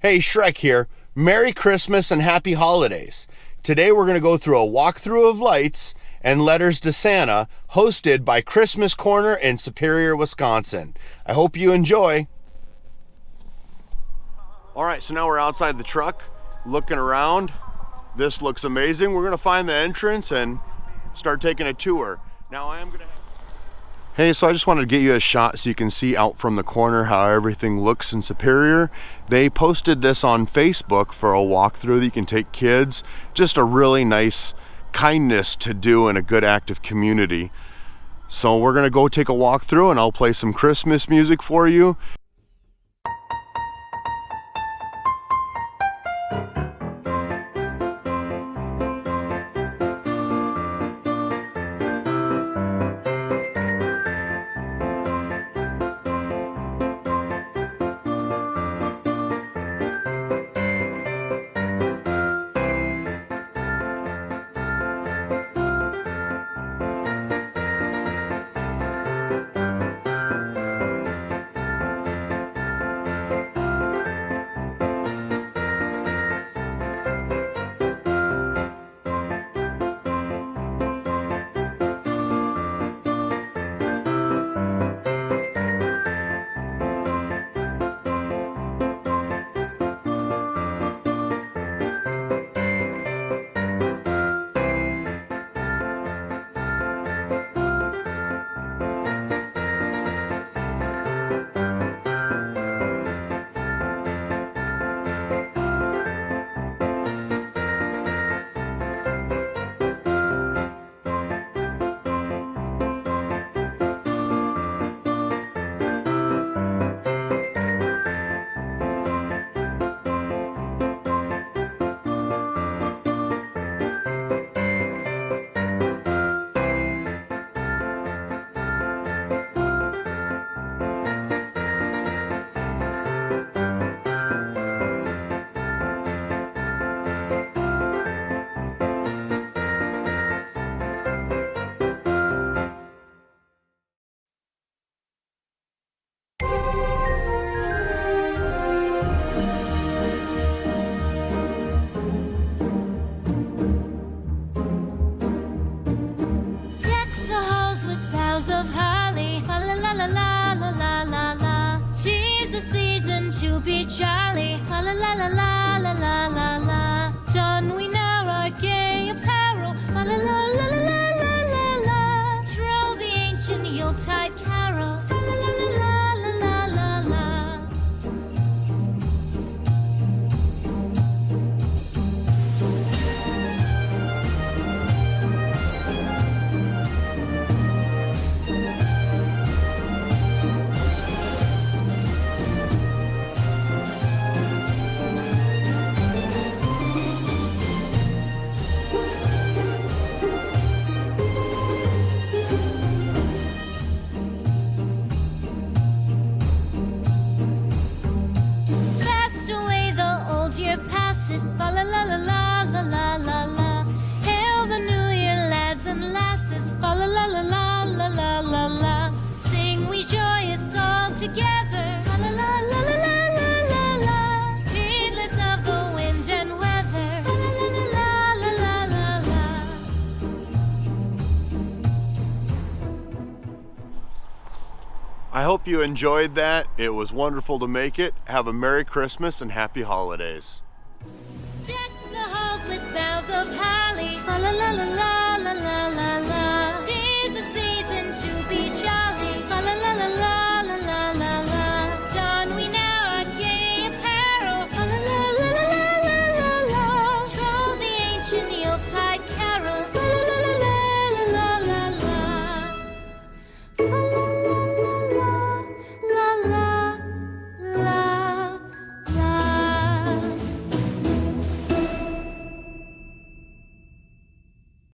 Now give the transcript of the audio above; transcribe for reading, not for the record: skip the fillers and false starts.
Hey, Shrek here. Merry Christmas and Happy Holidays. Today we're going to go through a walkthrough of lights and letters to Santa, hosted by Christmas Corner in Superior, Wisconsin. I hope you enjoy. All right, so now we're outside the truck, looking around. This looks amazing. We're going to find the entrance and start taking a tour. Now I am going to... Hey, so I just wanted to get you a shot so you can see out from the corner how everything looks in Superior. They posted this on Facebook for a walkthrough that you can take kids. Just a really nice kindness to do in a good active community. So we're gonna go take a walkthrough and I'll play some Christmas music for you. Of holly, fa la la la la la la la la. 'Tis the season to be jolly, fa la la la la la la la la. Don we now our gay apparel, fa la la la la la la la. Troll the ancient Yuletide carol, fa la la la la la la la. Passes, fa la la la la la la la la. Hail the New Year, lads and lasses, fa la la la la la la la la. Sing we joyous all together, fa la la la la la la la la. Heedless of the wind and weather, fa la la la la la la la. I hope you enjoyed that. It was wonderful to make it. Have a Merry Christmas and Happy Holidays.